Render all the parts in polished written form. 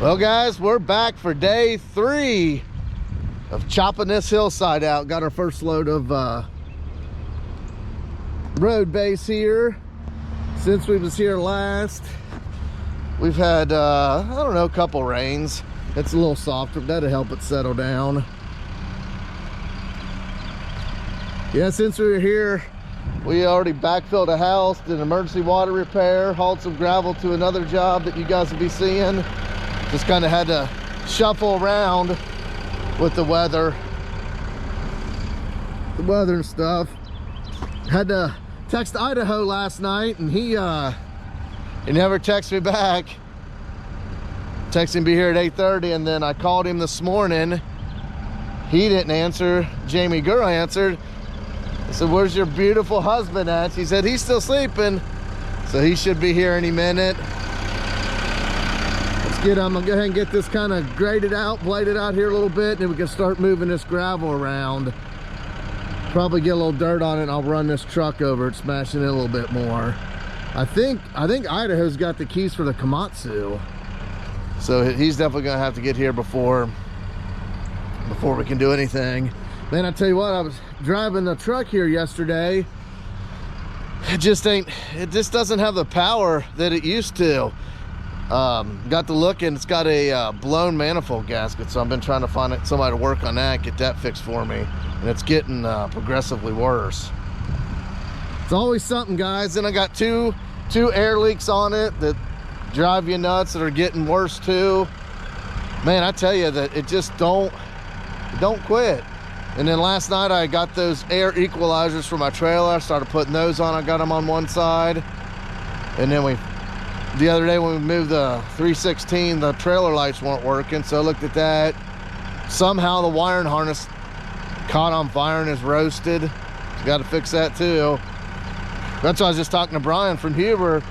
Well guys, we're back for day 3 of chopping this hillside out. Got our first load of road base here. Since we was here last, we've had I don't know, a couple rains. It's a little softer, that'll help it settle down. Yeah, since we were here, we already backfilled a house, did an emergency water repair, hauled some gravel to another job that you guys will be seeing. Just kind of had to shuffle around with the weather and stuff. Had to text Idaho last night, and he never texted me back. Texted him to be here at 8:30, and then I called him this morning. He didn't answer. Jamie Gurr answered. I said, "Where's your beautiful husband at?" She said, "He's still sleeping." So he should be here any minute. I'm gonna go ahead and get this kind of graded out, bladed out here a little bit, and then we can start moving this gravel around. Probably get a little dirt on it, and I'll run this truck over it, smashing it a little bit more. I think Idaho's got the keys for the Komatsu, so he's definitely gonna have to get here before we can do anything. Man, I tell you what, I was driving the truck here yesterday. It just doesn't have the power that it used to. Got to look, and it's got a blown manifold gasket, so I've been trying to find somebody to work on that, get that fixed for me, and it's getting progressively worse. It's always something, guys. Then I got two air leaks on it that drive you nuts, that are getting worse too. Man, I tell you that it just don't quit. And then last night I got those air equalizers for my trailer. I started putting those on. I got them on one side, and then the other day when we moved the 316, the trailer lights weren't working, so I looked at that. Somehow the wiring harness caught on fire and is roasted. So got to fix that too. That's why I was just talking to Brian from Huber.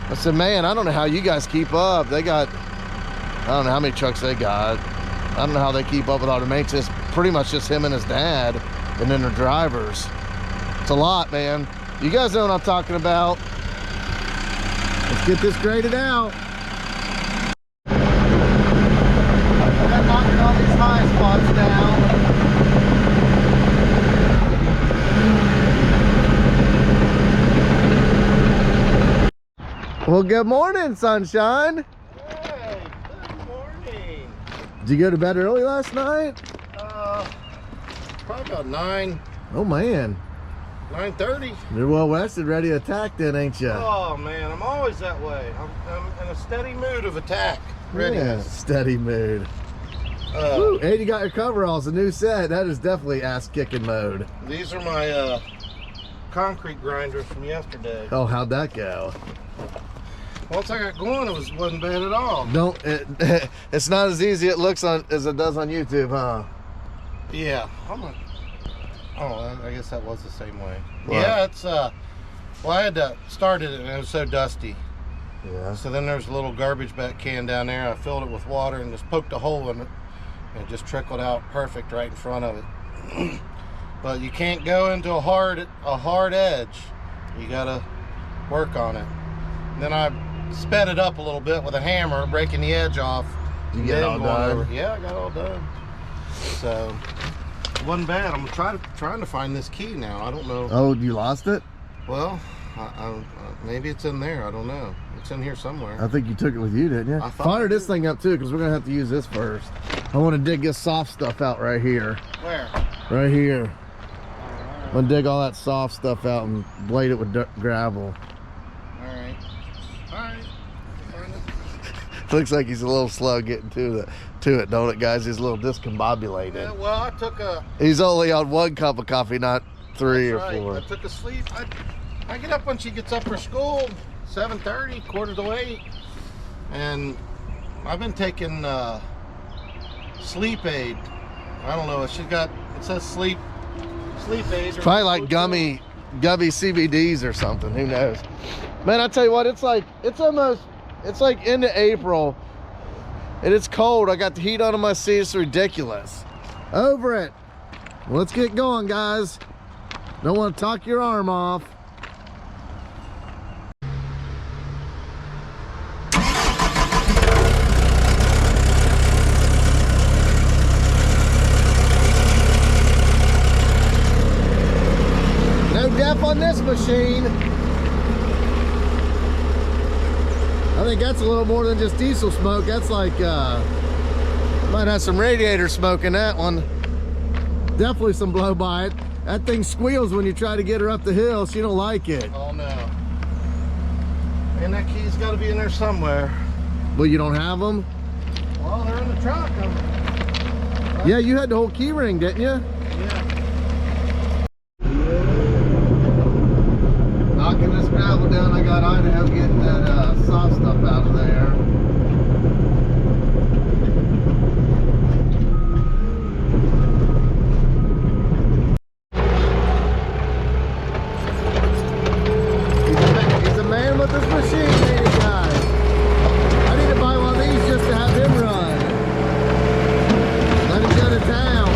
I said, man, I don't know how you guys keep up. They got, I don't know how many trucks they got. I don't know how they keep up with all the maintenance. Pretty much just him and his dad, and then their drivers. It's a lot, man. You guys know what I'm talking about. Let's get this graded out. I'm knocking all these high spots down. Well, good morning, sunshine. Hey, good morning. Did you go to bed early last night? Probably about 9. Oh man. 9:30. You're well rested, ready to attack then, ain't you? Oh man, I'm always that way. I'm in a steady mood of attack. Ready. Yeah, steady mood. Woo, and you got your coveralls, a new set. That is definitely ass-kicking mode. These are my concrete grinders from yesterday. Oh, how'd that go? Once I got going, it wasn't bad at all. It's not as easy it looks as it does on YouTube, huh? Yeah. Oh, I guess that was the same way. What? Yeah, it's well, I had to start it and it was so dusty. Yeah. So then there's a little garbage bag can down there. I filled it with water and just poked a hole in it, and it just trickled out perfect right in front of it. But you can't go into a hard edge. You gotta work on it. And then I sped it up a little bit with a hammer, breaking the edge off. You get it all done? Yeah, I got it all done. So it wasn't bad. I'm trying to find this key now. I don't know. Oh, you lost it? Well, maybe it's in there. I don't know. It's in here somewhere. I think you took it with you, didn't you? Fire this thing up too, because we're gonna have to use this first. I want to dig this soft stuff out right here. Where? Right here. I'm gonna dig all that soft stuff out and blade it with gravel. All right. Looks like he's a little slow getting to it, don't it, guys? He's a little discombobulated. Yeah, well, I took a... He's only on 1 cup of coffee, not 3 or 4. I took a sleep. I get up when she gets up for school, 7:30, 7:45, and I've been taking sleep aid. I don't know. It says sleep aid. Probably like gummy CBDs or something. Who knows? Man, I tell you what, it's like into April, and it's cold. I got the heat on in my seat. It's ridiculous. Over it. Well, let's get going, guys. Don't want to talk your arm off. think that's a little more than just diesel smoke. That's like, might have some radiator smoke in that one. Definitely some blow by it. That thing squeals when you try to get her up the hill. She don't like it. Oh no. And that key's got to be in there somewhere. Well, you don't have them? Well, they're in the truck. Right? Yeah, you had the whole key ring, didn't you? Yeah. Knocking this gravel down, I got Idaho getting that soft stuff out of there. He's a man with this machine, ain't he, guys? I need to buy one of these just to have him run. Let him go to town.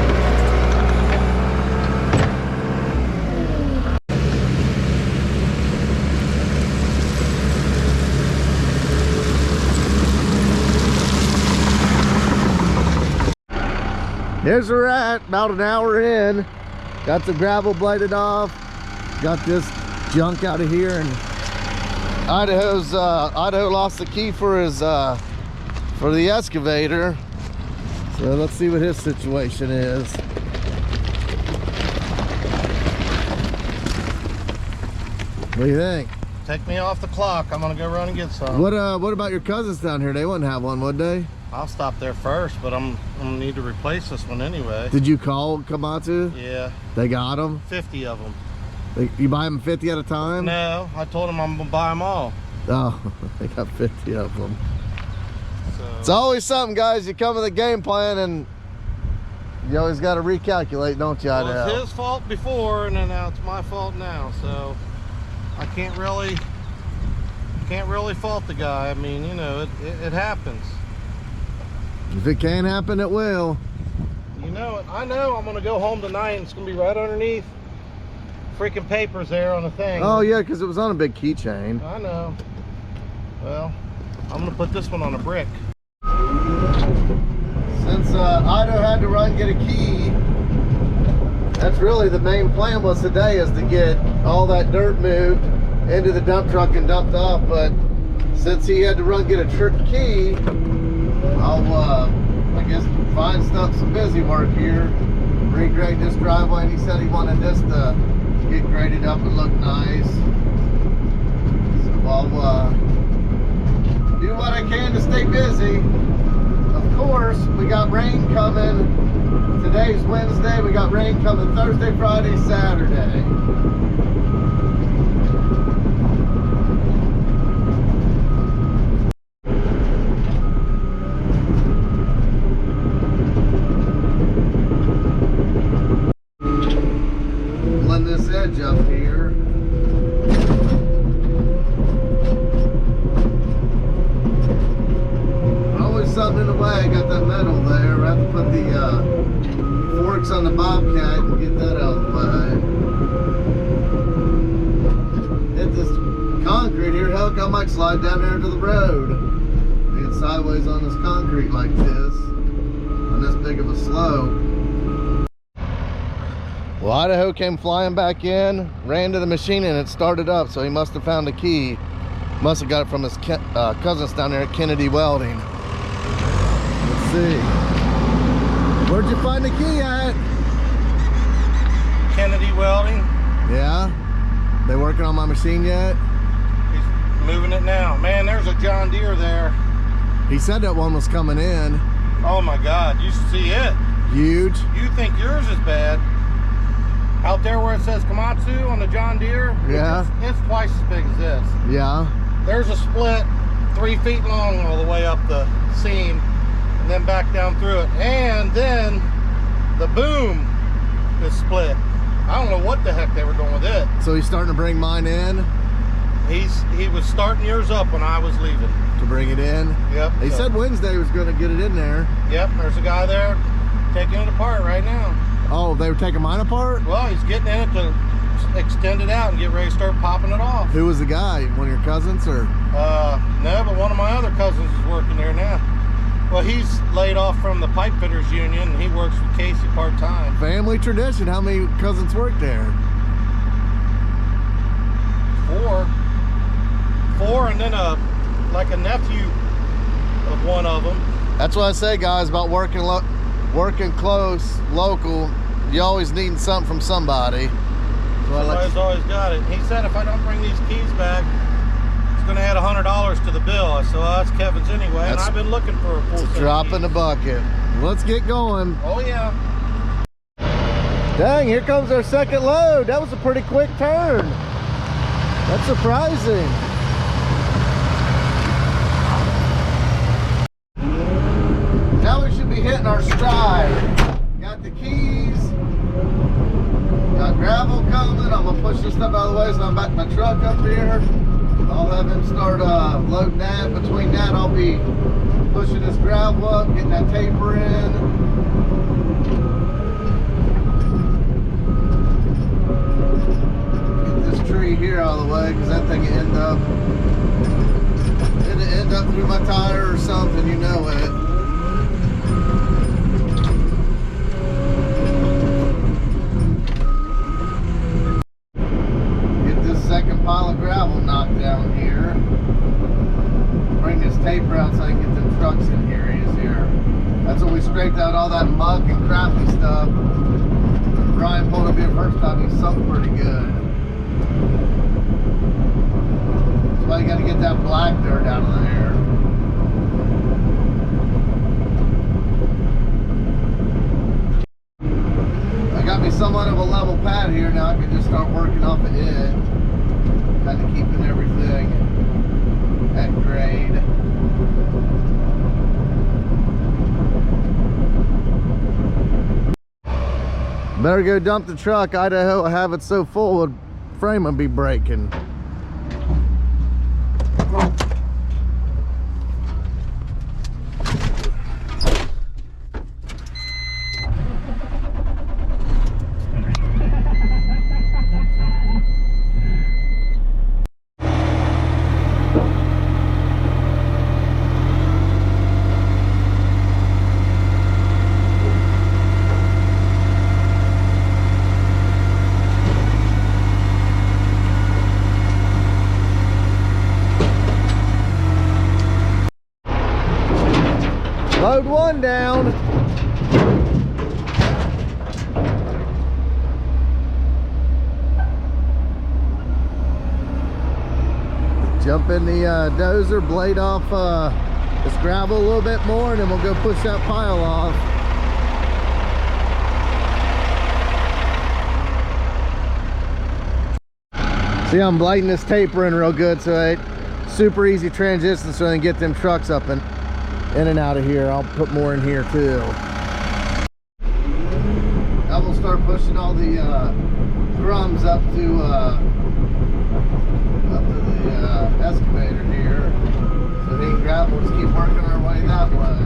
Here's where we're at, about an hour in. Got the gravel bladed off. Got this junk out of here, and Idaho lost the key for his for the excavator. So let's see what his situation is. What do you think? Take me off the clock. I'm gonna go run and get some. What about your cousins down here? They wouldn't have one, would they? I'll stop there first, but I'm gonna need to replace this one anyway. Did you call Komatsu? Yeah. They got them? 50 of them. You buy them 50 at a time? No, I told them I'm gonna buy them all. Oh, they got 50 of them. So It's always something, guys. You come with a game plan and you always got to recalculate, don't you? well, it's his fault before, and then now it's my fault now. So I can't really fault the guy. I mean, you know, it happens. If it can happen, it will. You know it. I know I'm gonna go home tonight and it's gonna be right underneath freaking papers there on the thing. Oh yeah, because it was on a big keychain. I know. Well, I'm gonna put this one on a brick. Since Idaho had to run get a key, that's really the main plan was today, is to get all that dirt moved into the dump truck and dumped off. But since he had to run get a key, I'll I guess find some busy work here, regrade this driveway, and he said he wanted this to get graded up and look nice. So I'll do what I can to stay busy. Of course, we got rain coming. Today's Wednesday. We got rain coming Thursday, Friday, Saturday. Blend this edge up here. Always something in the way. I got that metal there. I have to put the forks on the Bobcat and get that out of the way. Hit this concrete here. Heck, I might slide down there into the road. Being sideways on this concrete like this, on this big of a slope. Well, Idaho came flying back in, ran to the machine, and it started up, so he must have found the key. Must have got it from his cousins down there at Kennedy Welding. Let's see. Where'd you find the key at? Kennedy Welding. Yeah? They working on my machine yet? He's moving it now. Man, there's a John Deere there. He said that one was coming in. Oh my God, you should see it. Huge. You think yours is bad. Out there where it says Komatsu on the John Deere, Yeah. it's twice as big as this. Yeah. There's a split 3 feet long all the way up the seam and then back down through it. And then the boom is split. I don't know what the heck they were doing with it. So he's starting to bring mine in? He was starting yours up when I was leaving. To bring it in? Yep. He said Wednesday he was going to get it in there. Yep, there's a guy there taking it apart right now. Oh, they were taking mine apart? Well, he's getting in it to extend it out and get ready to start popping it off. Who was the guy? One of your cousins, or? No, but one of my other cousins is working there now. Well, he's laid off from the pipe fitters union, and he works with Casey part-time. Family tradition. How many cousins work there? 4, and then like a nephew of one of them. That's what I say, guys, about working close, local. You always need something from somebody. Somebody's always got it. He said if I don't bring these keys back, it's going to add $100 to the bill. I said, well, that's Kevin's anyway, and I've been looking for a full set. Drop in the bucket. Let's get going. Oh, yeah. Dang, here comes our second load. That was a pretty quick turn. That's surprising. Now we should be hitting our stride. Got the keys. Got gravel coming. I'm gonna push this stuff out of the way so I'm back my truck up here. I'll have him start loading that. Between that, I'll be pushing this gravel up, getting that taper in. Tree here out of the way because that thing will end up through my tire or something, you know it. Get this second pile of gravel knocked down here. Bring this taper out so I can get them trucks in here easier. That's when we scraped out all that muck and crappy stuff. Brian pulled up here first time, he sunk pretty good. That's why you got to get that black dirt out of there. I got me somewhat of a level pad here now. I can just start working off of it, kind of keeping everything at grade. Better go dump the truck. Idaho, I have it so full, the frame will be breaking. Load one down. Jump in the dozer, blade off this gravel a little bit more, and then we'll go push that pile off. See, I'm blading this taper in real good, so it super easy transition so I can get them trucks up and in and out of here. I'll put more in here too. Now we'll start pushing all the crumbs up to the excavator here, so the gravel will just keep working our way that way.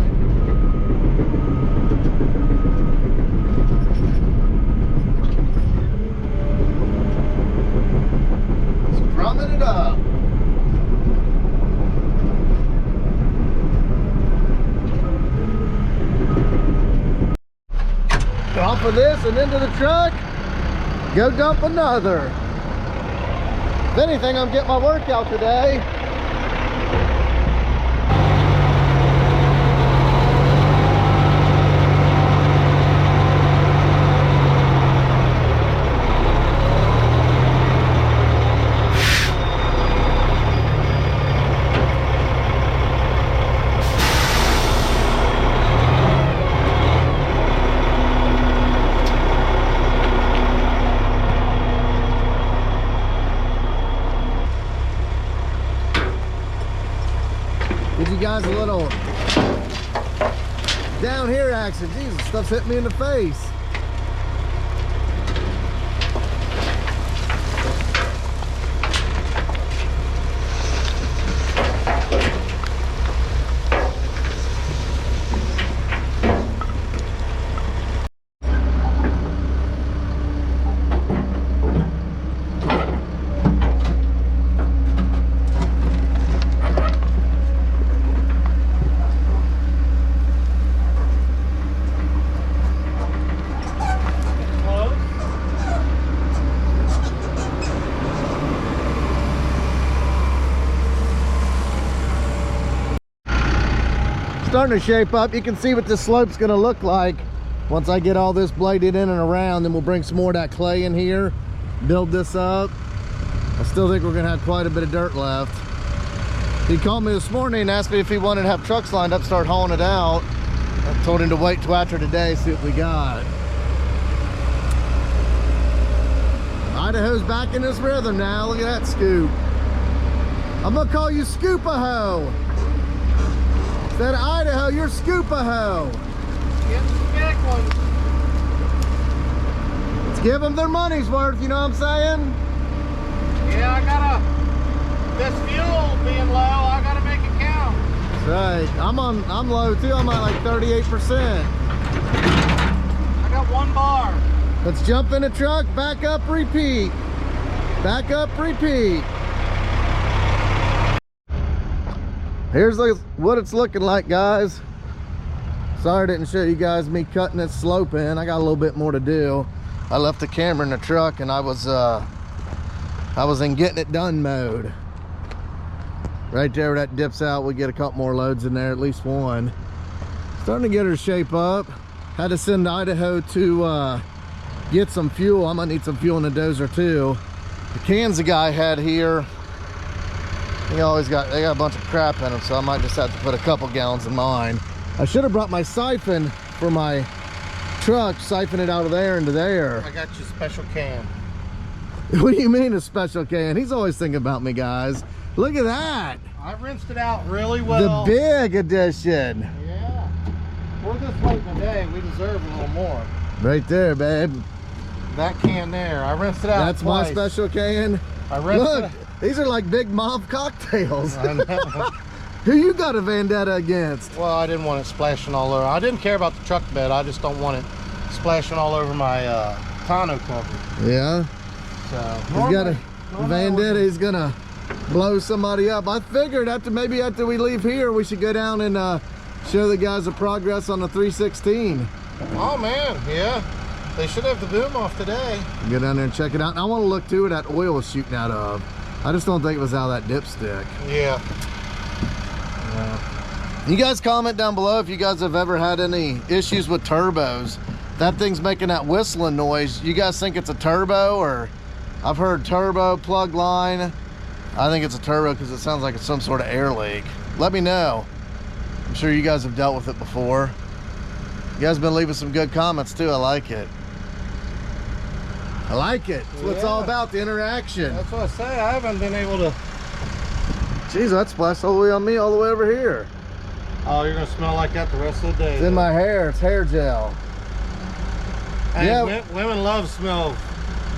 Just crumbing it up. Off of this and into the truck, go dump another. If anything, I'm getting my workout today. Guys, a little down here action. Jesus, stuff's hit me in the face. Starting to shape up. You can see what this slope's gonna look like once I get all this bladed in and around. Then we'll bring some more of that clay in here, build this up. I still think we're gonna have quite a bit of dirt left. He called me this morning and asked me if he wanted to have trucks lined up, start hauling it out. I told him to wait till after today, see what we got. Idaho's back in his rhythm now. Look at that scoop. I'm gonna call you Scoop-a-Ho. Instead of Idaho, you're Scoop-a-Ho. Get the big one. Let's give them their money's worth, you know what I'm saying? Yeah, I gotta, this fuel being low, I gotta make it count. That's right. I'm low too. I'm at like 38%. I got 1 bar. Let's jump in the truck, back up, repeat. Back up, repeat. Here's what it's looking like, guys. Sorry I didn't show you guys me cutting this slope in. I got a little bit more to do. I left the camera in the truck and I was in getting it done mode. Right there where that dips out, we get a couple more loads in there, at least one. Starting to get her shape up. Had to send Idaho to get some fuel. I might need some fuel in the dozer too. The cans the guy had here, they got a bunch of crap in them, so I might just have to put a couple gallons in mine. I should have brought my siphon for my truck, siphon it out of there into there. I got you a special can. What do you mean a special can? He's always thinking about me, guys. Look at that. I rinsed it out really well. The big edition. Yeah. We're this late in the day, we deserve a little more. Right there, babe. That can there, I rinsed it out That's twice. my special can. I rinsed Look, it. these are like big mauve cocktails. I know. Who you got a vendetta against? Well, I didn't want it splashing all over. I didn't care about the truck bed. I just don't want it splashing all over my tonneau cover. Yeah. So He's got a vendetta. He's gonna blow somebody up. I figured maybe after we leave here, we should go down and show the guys the progress on the 316. Oh man, yeah. They should have the boom off today. Go down there and check it out. And I want to look too where that oil was shooting out of. I just don't think it was out of that dipstick. Yeah. You guys comment down below if you guys have ever had any issues with turbos. That thing's making that whistling noise. You guys think it's a turbo, or I've heard turbo, plug line. I think it's a turbo because it sounds like it's some sort of air leak. Let me know. I'm sure you guys have dealt with it before. You guys have been leaving some good comments too. I like it. I like it. That's what it's all about, the interaction. That's what I say. I haven't been able to. Jeez, that splashed all the way on me, all the way over here. Oh, you're gonna smell like that the rest of the day. It's in my hair. It's hair gel. Hey, Yeah. Women love smell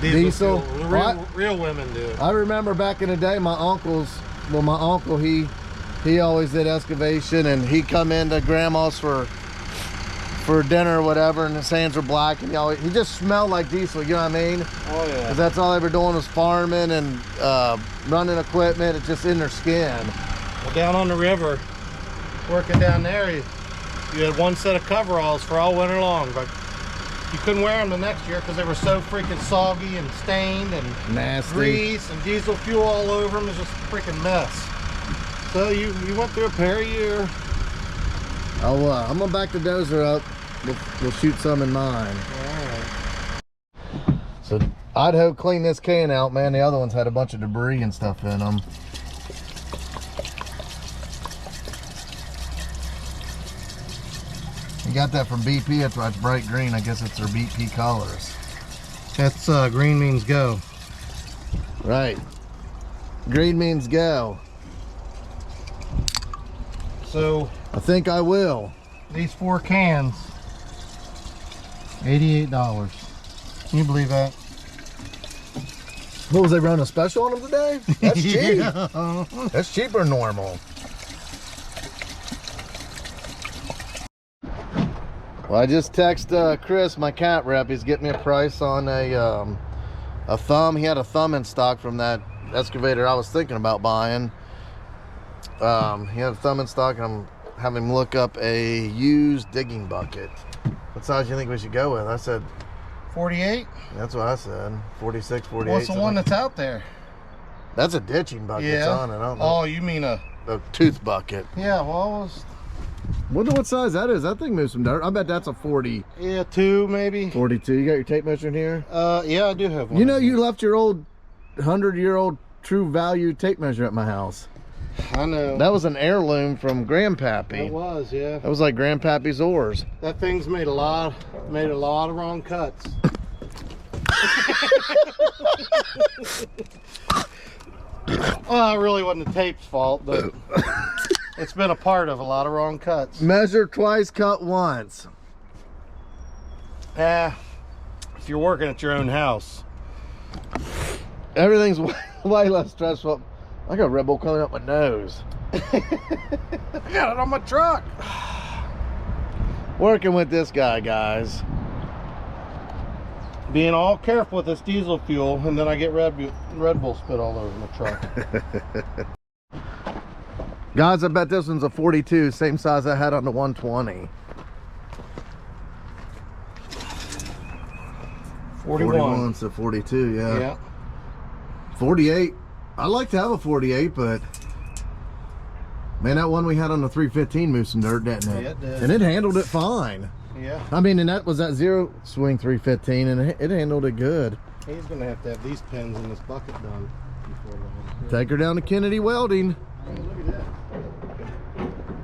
Diesel. fuel. Real women do. I remember back in the day, my uncle, he always did excavation, and he'd come into grandma's for dinner or whatever, and his hands were black, and he just smelled like diesel, you know what I mean? Oh yeah. Because that's all they were doing was farming and running equipment. It's just in their skin. Well, down on the river, working down there, you had one set of coveralls for all winter long, but you couldn't wear them the next year because they were so freaking soggy and stained and Nasty. grease and diesel fuel all over them. It was just a freaking mess. So you went through a pair a year. I'm gonna back the dozer up. We'll shoot some in mine. All right. So Idaho cleaned this can out, man. The other ones had a bunch of debris and stuff in them. You got that from BP. That's why it's bright green. I guess it's their BP colors. That's green means go. Right. Green means go. So I think I will. these 4 cans, $88. Can you believe that? What was they running a special on them today? That's cheap. Yeah. That's cheaper than normal. Well, I just texted Chris, my cat rep. He's getting me a price on a thumb. He had a thumb in stock from that excavator I was thinking about buying. He had a thumb in stock, and I'm having him look up a used digging bucket. What size do you think we should go with? I said 48? That's what I said. 46, 48. What's the one that's out there? That's a ditching bucket. Yeah. On it. I don't know. Oh, you mean a tooth bucket. Yeah, well, Wonder what size that is. That thing moves some dirt. I bet that's a 40. Yeah, 2 maybe. 42. You got your tape measure in here? Yeah, I do have one. You know, you left your old 100-year-old True Value tape measure at my house. I know. That was an heirloom from Grandpappy. It was, yeah. That was like Grandpappy's oars. That thing's made a lot of wrong cuts. Well, it really wasn't the tape's fault, but it's been a part of a lot of wrong cuts. Measure twice, cut once. If you're working at your own house, Everything's way less stressful. I got a Red Bull coming up my nose. I got it on my truck. Working with this guy, guys. Being all careful with this diesel fuel, and then I get Red Bull spit all over my truck. Guys, I bet this one's a 42, same size I had on the 120. 41. So 42, yeah. Yeah. 48. I'd like to have a 48, but man, that one we had on the 315 moved some dirt, didn't it? Yeah, it did. And it handled it fine. Yeah. I mean, and that was that zero swing 315, and it handled it good. He's gonna have to have these pins in this bucket done before long. Take her down to Kennedy Welding. Hey, look at that.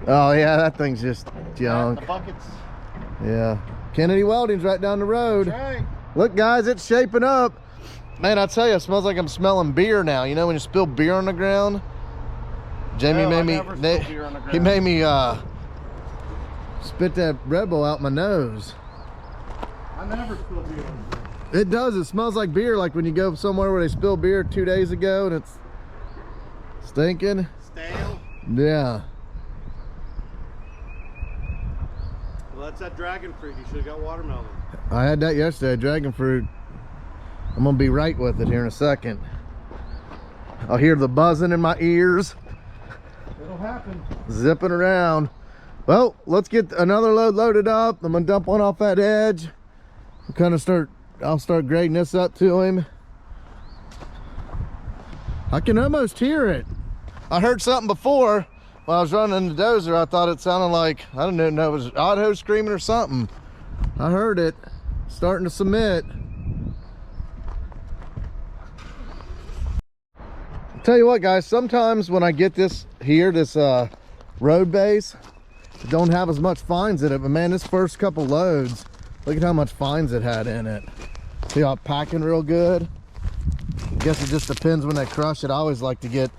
Oh yeah, that thing's just junk. The buckets. Yeah, Kennedy Welding's right down the road. That's right. Look, guys, it's shaping up. Man, I tell you, it smells like I'm smelling beer now. You know when you spill beer on the ground? Jamie No, made I me. never spill beer on the He ground. made me spit that Red Bull out my nose. I never spill beer on the ground. It does. It smells like beer, like when you go somewhere where they spilled beer 2 days ago and it's stinking. Stale. Yeah. Well, that's that dragon fruit. You should have got watermelon. I had that yesterday, dragon fruit. I'm gonna be right with it here in a second. I'll hear the buzzing in my ears, It'll happen. zipping around. Well, let's get another load loaded up. I'm gonna dump one off that edge. I'll start grading this up to him. I can almost hear it. I heard something before when I was running the dozer. I thought it sounded like, I don't know, it was Idaho screaming or something. I heard it starting to submit. Tell you what, guys, sometimes when I get this here, this road base, it don't have as much fines in it, but man, this first couple loads, look at how much fines it had in it. See how it's packing real good? I guess it just depends when they crush it. I always like to get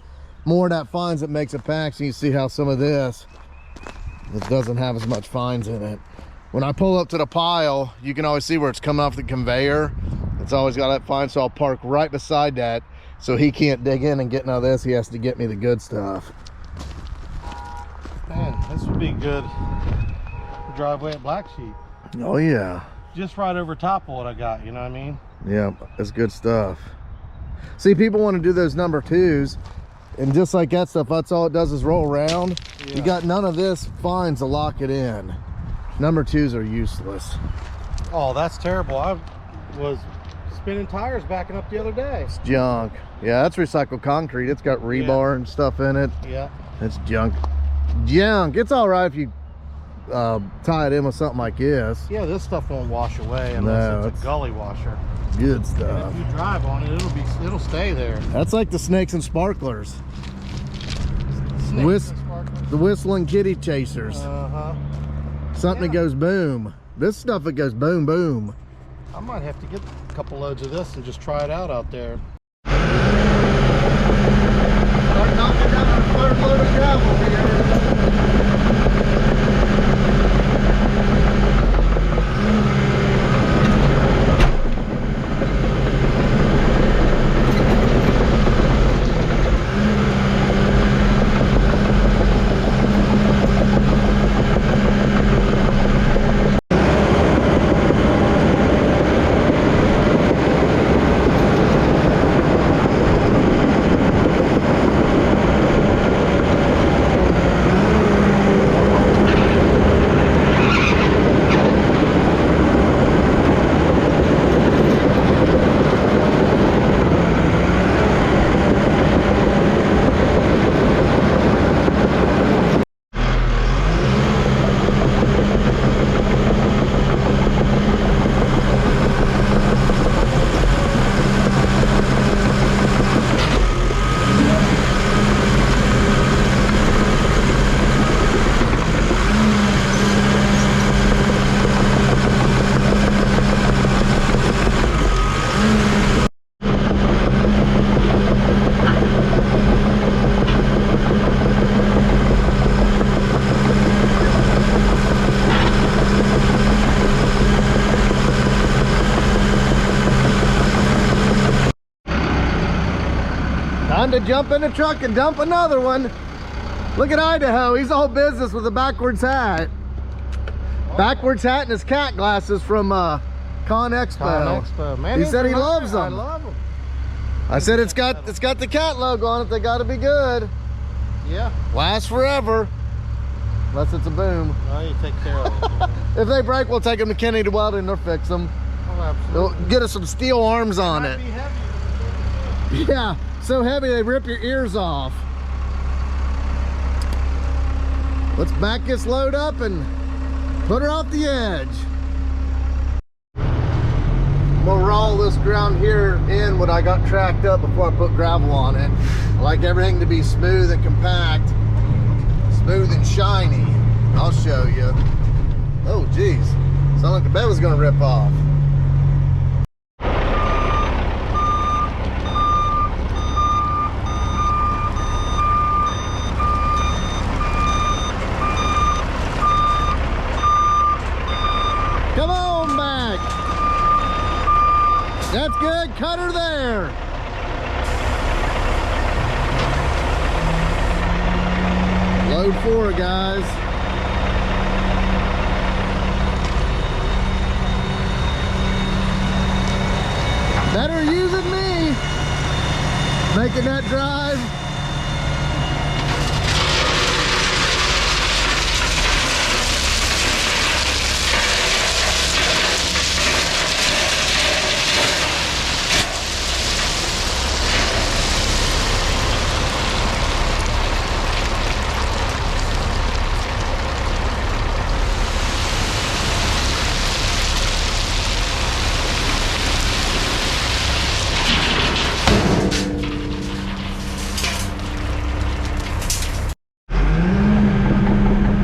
more of that fines that makes it pack, so you see how some of this, it doesn't have as much fines in it. When I pull up to the pile, you can always see where it's coming off the conveyor. It's always got that fine, so I'll park right beside that so he can't dig in and get none of this. He has to get me the good stuff. Man, this would be good driveway at Black Sheep. Oh yeah. Just right over top of what I got, you know what I mean? Yeah, it's good stuff. See, people want to do those number twos, and just like that stuff, that's all it does is roll around. Yeah. You got none of this fines to lock it in. Number twos are useless. Oh, that's terrible. I was spinning tires backing up the other day. It's junk. Yeah, that's recycled concrete. It's got rebar and stuff in it. Yeah. It's junk. Junk. It's all right if you tie it in with something like this. Yeah, this stuff won't wash away No, unless it's it's a gully washer. Good And stuff. if you drive on it, it'll stay there. That's like the snakes and sparklers. Snakes and sparklers. The whistling kitty chasers. Uh-huh. Something that Yeah. goes boom. This stuff, it goes boom, boom. I might have to get a couple loads of this and just try it out there. Start knocking down our third load of gravel here. to jump in the truck and dump another one. Look at Idaho. He's all business with a backwards hat. Backwards hat and his cat glasses from Con Expo. Man, he said he loves them. I love them. I said it's got the cat logo on it. They got to be good. Yeah. Last forever. Unless it's a boom. Well, you take care of them. If they break, we'll take them to Kenny to weld and they'll fix them. Oh, absolutely. They'll get us some steel arms on it. Be heavy. Yeah, so heavy they rip your ears off. Let's back this load up and put her off the edge. I'm gonna roll this ground here in what I got tracked up before I put gravel on it. I like everything to be smooth and compact, smooth and shiny. I'll show you. Oh geez, sounded like the bed was gonna rip off. Come on back. That's good. Cut her there. Load 4, guys. Better using me. Making that drive.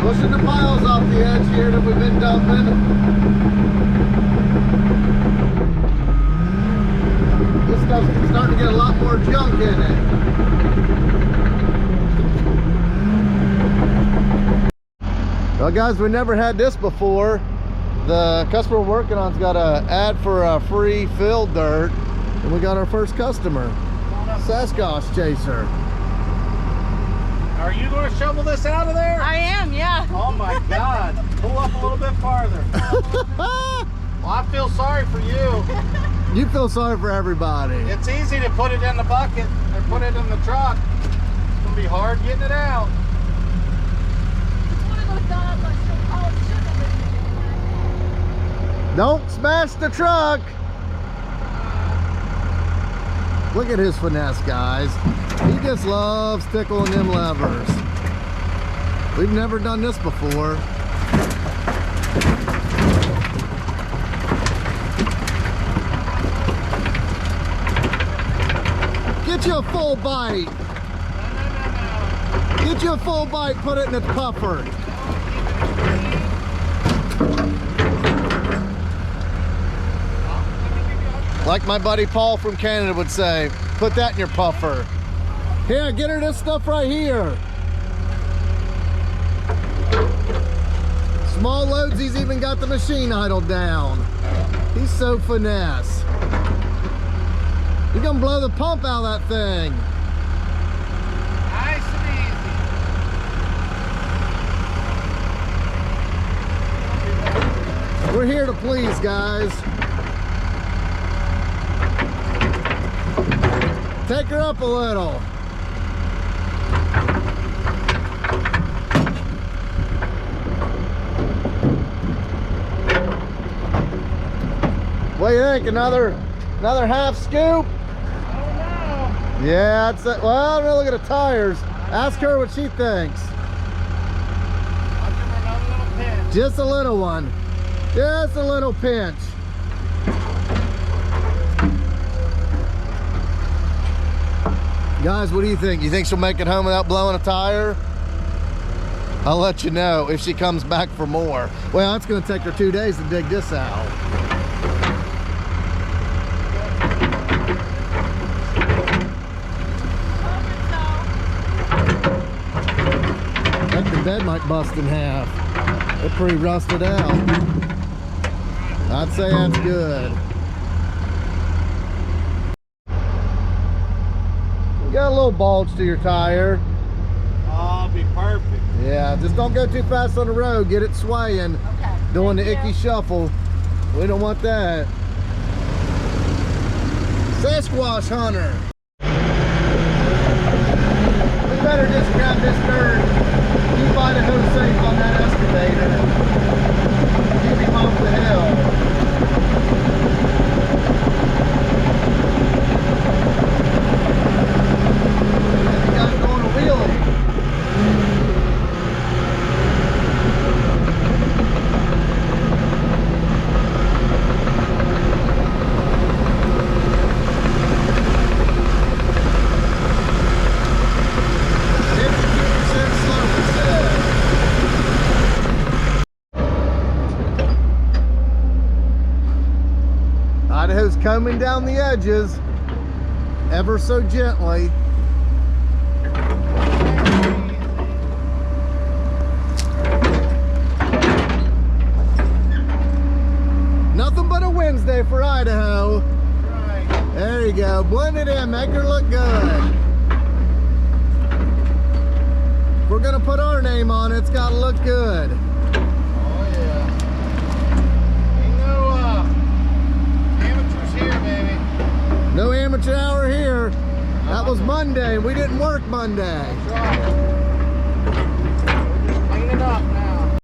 Pushing the piles off the edge here that we've been dumping. This stuff's starting to get a lot more junk in it. Well guys, we never had this before. The customer we're working on's got an ad for a free fill dirt, and we got our first customer, Sasquatch Chaser. Are you going to shovel this out of there? I am, yeah. Oh my God. Pull up a little bit farther. Well, I feel sorry for you. You feel sorry for everybody. It's easy to put it in the bucket or put it in the truck. It's going to be hard getting it out. It's one of those dogs I still call it sugar. Don't smash the truck. Look at his finesse, guys. He just loves tickling them levers. We've never done this before. Get you a full bite. Get you a full bite, put it in its puffer. Like my buddy Paul from Canada would say, put that in your puffer. Here, get her this stuff right here. Small loads, he's even got the machine idled down. He's so finesse. You're gonna blow the pump out of that thing. Nice and easy. We're here to please, guys. Take her up a little. What do you think? Another half scoop? I don't know. Yeah, I'd say, well, look at the tires. Ask her what she thinks. I'll give her another little pinch. Just a little one. Just a little pinch. Guys, what do you think? You think she'll make it home without blowing a tire? I'll let you know if she comes back for more. Well, it's going to take her 2 days to dig this out. I think the bed might bust in half. They're pretty rusted out. I'd say that's good. We got a little bulge to your tire. I'll be perfect. Yeah, just don't go too fast on the road. Get it swaying. Okay. Doing the Thank icky you. shuffle. We don't want that. Sasquatch hunter. We better just grab this dirt. Keep Idaho safe on that excavator. Keep him off the hill. And we got going a wheelie. Idaho's combing down the edges ever so gently. Nothing but a Wednesday for Idaho. Right. There you go. Blend it in, make her look good. If we're gonna put our name on it, it's gotta look good. Oh yeah. Ain't no amateurs here, baby. No amateur hour here. That was Monday. We didn't work Monday. That's right. We're just cleaning up now.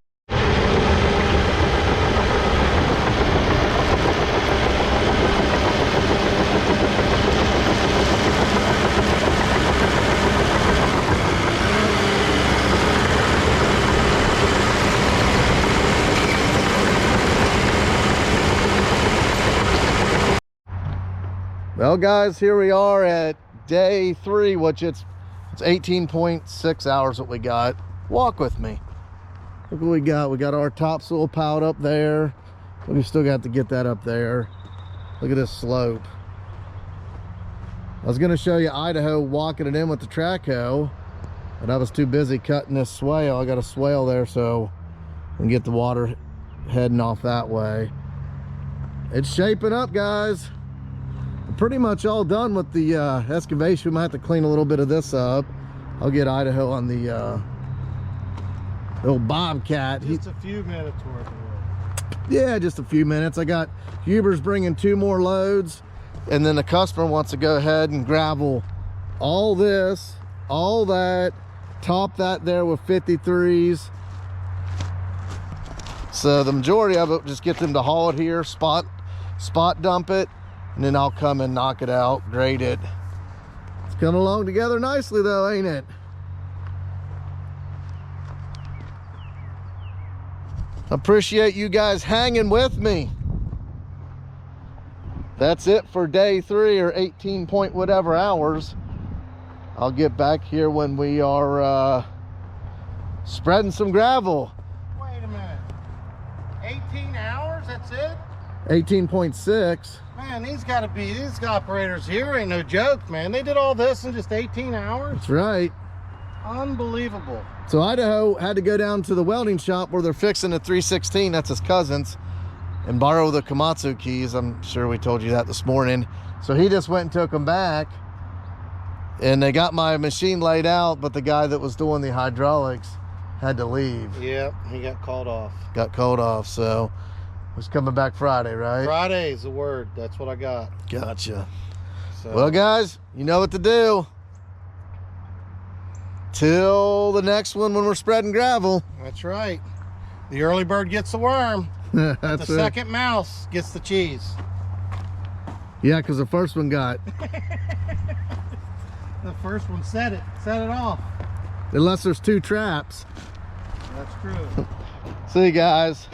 Well guys, here we are at day 3, which it's 18.6 hours that we got. Walk with me. Look what we got. We got our topsoil piled up there. We still got to get that up there. Look at this slope. I was gonna show you Idaho walking it in with the track hoe, but I was too busy cutting this swale. I got a swale there so we can get the water heading off that way. It's shaping up, guys. Pretty much all done with the excavation. We might have to clean a little bit of this up. I'll get Idaho on the little bobcat. Just a few minutes worth of work. Yeah, just a few minutes. I got Huber's bringing 2 more loads, and then the customer wants to go ahead and gravel all this, all that, top that there with 53s. So the majority of it, just get them to haul it here, spot dump it, and then I'll come and knock it out, grade it. It's coming along together nicely though, ain't it? Appreciate you guys hanging with me. That's it for day 3, or 18 point whatever hours. I'll get back here when we are spreading some gravel. Wait a minute. 18 hours, that's it? 18.6. Man, these operators here ain't no joke, man. They did all this in just 18 hours? That's right. Unbelievable. So Idaho had to go down to the welding shop where they're fixing the 316, that's his cousin's, and borrow the Komatsu keys. I'm sure we told you that this morning. So he just went and took them back, and they got my machine laid out, but the guy that was doing the hydraulics had to leave. Yep, he got called off. Got called off, so was coming back Friday, right? Friday's the word. That's what I got. Gotcha. So, Well, guys, you know what to do. Till the next one when we're spreading gravel. that's right. The early bird gets the worm. That's The it. second mouse gets the cheese. Yeah, because the first one got, The first one set it off. unless there's 2 traps. That's true. See you guys.